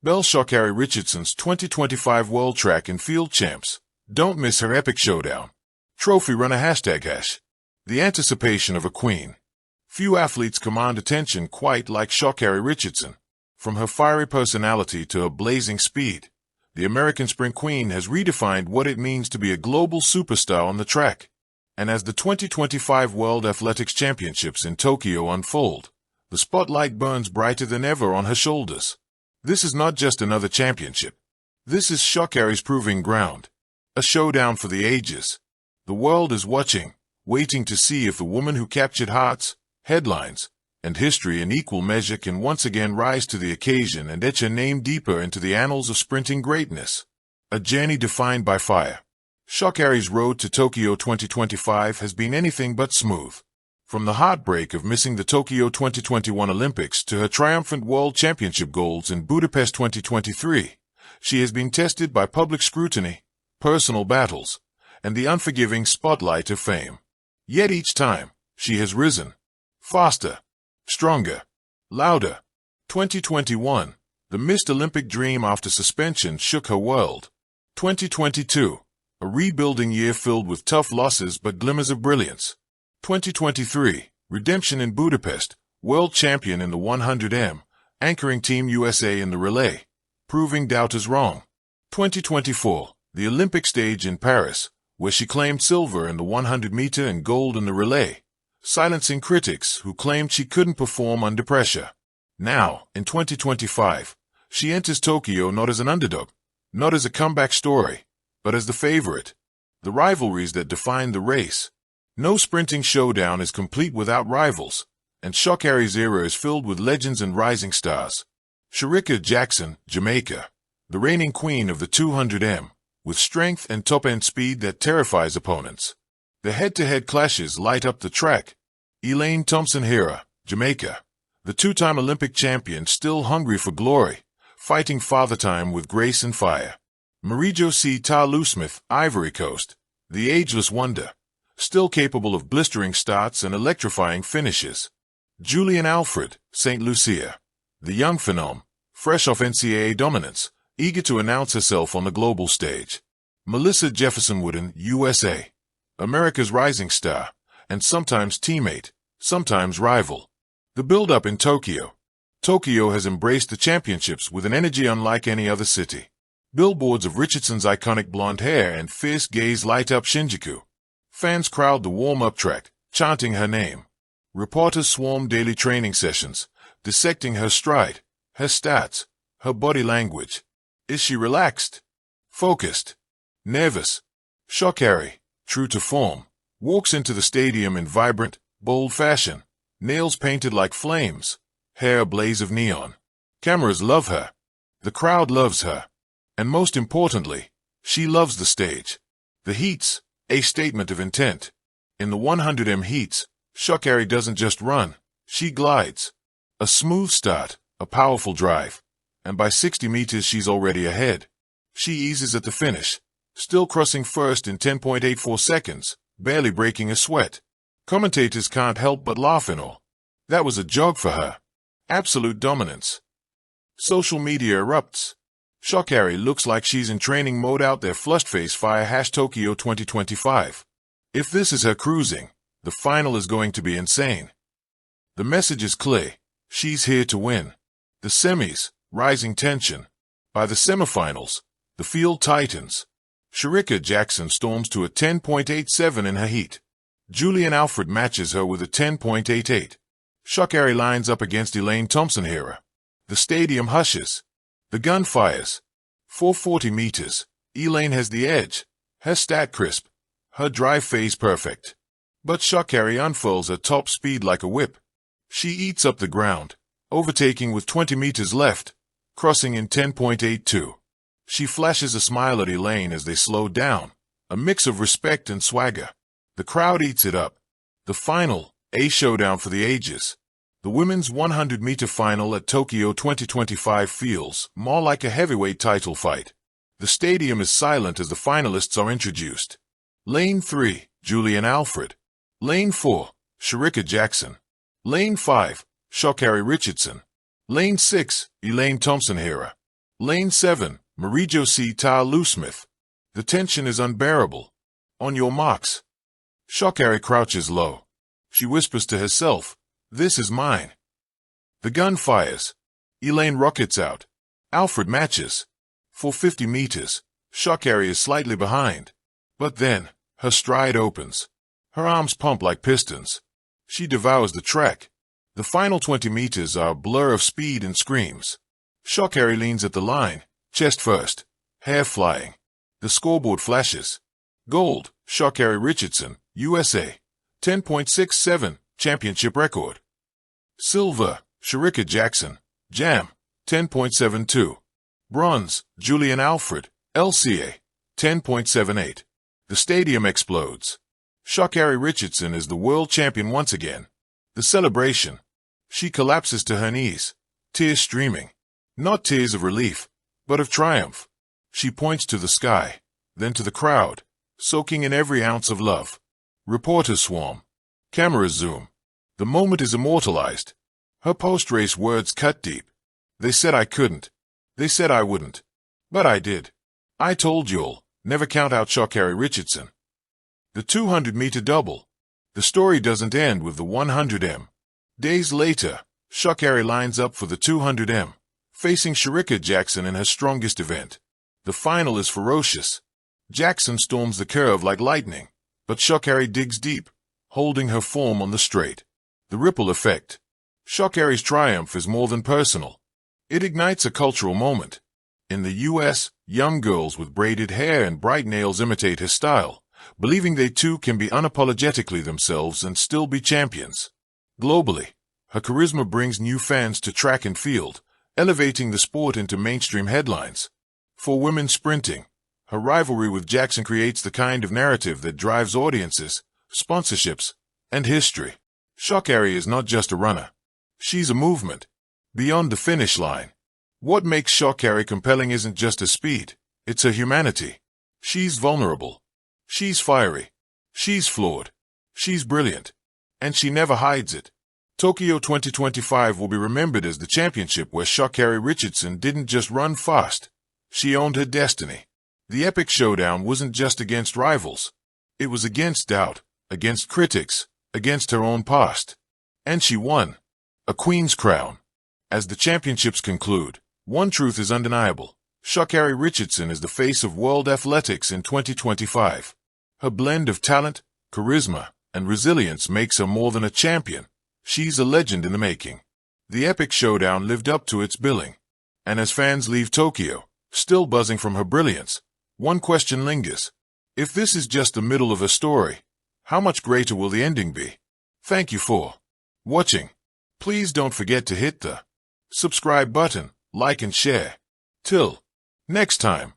Sha Carri Richardson's 2025 World Track and Field Champs. Don't miss her epic showdown. Trophy runner #. The anticipation of a queen. Few athletes command attention quite like Sha Carri Richardson. From her fiery personality to her blazing speed, the American sprint queen has redefined what it means to be a global superstar on the track. And as the 2025 World Athletics Championships in Tokyo unfold, the spotlight burns brighter than ever on her shoulders. This is not just another championship. This is Sha Carri's proving ground. A showdown for the ages. The world is watching, waiting to see if the woman who captured hearts, headlines, and history in equal measure can once again rise to the occasion and etch her name deeper into the annals of sprinting greatness. A journey defined by fire. Sha Carri's road to Tokyo 2025 has been anything but smooth. From the heartbreak of missing the Tokyo 2021 Olympics to her triumphant World Championship goals in Budapest 2023, she has been tested by public scrutiny, personal battles, and the unforgiving spotlight of fame. Yet each time, she has risen. Faster, stronger, louder. 2021, the missed Olympic dream after suspension shook her world. 2022, a rebuilding year filled with tough losses but glimmers of brilliance. 2023, redemption in Budapest, world champion in the 100m, anchoring Team USA in the relay, proving doubters wrong. 2024, the Olympic stage in Paris, where she claimed silver in the 100-meter and gold in the relay, silencing critics who claimed she couldn't perform under pressure. Now, in 2025, she enters Tokyo not as an underdog, not as a comeback story, but as the favorite. The rivalries that define the race. No sprinting showdown is complete without rivals, and Sha Carri's era is filled with legends and rising stars. Sha Jackson, Jamaica, the reigning queen of the 200m, with strength and top-end speed that terrifies opponents. The head-to-head clashes light up the track. Elaine Thompson-Herah, Jamaica, the two-time Olympic champion still hungry for glory, fighting father time with grace and fire. Marie-Josée Ta-Lou-Smith, Ivory Coast, the ageless wonder, still capable of blistering starts and electrifying finishes. Julian Alfred, St. Lucia, the young phenom, fresh off NCAA dominance, eager to announce herself on the global stage. Melissa Jefferson Wooden, USA, America's rising star, and sometimes teammate, sometimes rival. The build-up in Tokyo. Tokyo has embraced the championships with an energy unlike any other city. Billboards of Richardson's iconic blonde hair and fierce gaze light up Shinjuku. Fans crowd the warm-up track, chanting her name. Reporters swarm daily training sessions, dissecting her stride, her stats, her body language. Is she relaxed? Focused? Nervous? Sha Carri, true to form, walks into the stadium in vibrant, bold fashion, nails painted like flames, hair a blaze of neon. Cameras love her. The crowd loves her. And most importantly, she loves the stage. The heats, a statement of intent. In the 100m heats, Sha Carri doesn't just run, she glides. A smooth start, a powerful drive, and by 60 meters she's already ahead. She eases at the finish, still crossing first in 10.84 seconds, barely breaking a sweat. Commentators can't help but laugh in awe. That was a jog for her. Absolute dominance. Social media erupts. Sha Carri looks like she's in training mode out there, flushed face fire #Tokyo 2025. If this is her cruising, the final is going to be insane. The message is clear. She's here to win. The semis, rising tension. By the semifinals, the field tightens. Sha Jackson storms to a 10.87 in her heat. Julian Alfred matches her with a 10.88. Sha Carri lines up against Elaine Thompson-Herah. The stadium hushes. The gun fires. 440 meters. Elaine has the edge. Her stat crisp. Her drive phase perfect. But Sha Carri unfurls her top speed like a whip. She eats up the ground, overtaking with 20 meters left, crossing in 10.82. She flashes a smile at Elaine as they slow down, a mix of respect and swagger. The crowd eats it up. The final, a showdown for the ages. The women's 100-meter final at Tokyo 2025 feels more like a heavyweight title fight. The stadium is silent as the finalists are introduced. Lane 3, Julian Alfred. Lane 4, Sha Jackson. Lane 5, Sha Carri Richardson. Lane 6, Elaine Thompson-Herah. Lane 7, Marie-Josée Tar-Lou-Smith. The tension is unbearable. On your marks. Sha Carri crouches low. She whispers to herself, "This is mine." The gun fires. Elaine rockets out. Alfred matches. For 50 meters, Sha Carri is slightly behind. But then, her stride opens. Her arms pump like pistons. She devours the track. The final 20 meters are a blur of speed and screams. Sha Carri leans at the line, chest first, hair flying. The scoreboard flashes. Gold, Sha Carri Richardson, USA. 10.67, championship record. Silver, Shericka Jackson, Jam. 10.72. Bronze, Julian Alfred, LCA. 10.78. The stadium explodes. Sha Carri Richardson is the world champion once again. The celebration. She collapses to her knees, tears streaming. Not tears of relief, but of triumph. She points to the sky, then to the crowd, soaking in every ounce of love. Reporters swarm. Cameras zoom. The moment is immortalized. Her post-race words cut deep. They said I couldn't. They said I wouldn't. But I did. I told you'll never count out Sha Carri Richardson. The 200-meter double. The story doesn't end with the 100m. Days later, Sha Carri lines up for the 200m, facing Shericka Jackson in her strongest event. The final is ferocious. Jackson storms the curve like lightning, but Sha Carri digs deep, holding her form on the straight. The ripple effect. Sha Carri's triumph is more than personal. It ignites a cultural moment. In the U.S., young girls with braided hair and bright nails imitate her style, believing they too can be unapologetically themselves and still be champions. Globally, her charisma brings new fans to track and field, elevating the sport into mainstream headlines. For women sprinting, her rivalry with Jackson creates the kind of narrative that drives audiences, sponsorships, and history. Sha Carri is not just a runner. She's a movement. Beyond the finish line. What makes Sha Carri compelling isn't just her speed, it's her humanity. She's vulnerable. She's fiery. She's flawed. She's brilliant. And she never hides it. Tokyo 2025 will be remembered as the championship where Sha Carri Richardson didn't just run fast. She owned her destiny. The epic showdown wasn't just against rivals. It was against doubt, against critics, against her own past. And she won. A queen's crown. As the championships conclude, one truth is undeniable. Sha Carri Richardson is the face of world athletics in 2025. Her blend of talent, charisma, and resilience makes her more than a champion. She's a legend in the making. The epic showdown lived up to its billing. And as fans leave Tokyo, still buzzing from her brilliance, one question lingers. If this is just the middle of a story, how much greater will the ending be? Thank you for watching. Please don't forget to hit the subscribe button, like and share. Till next time.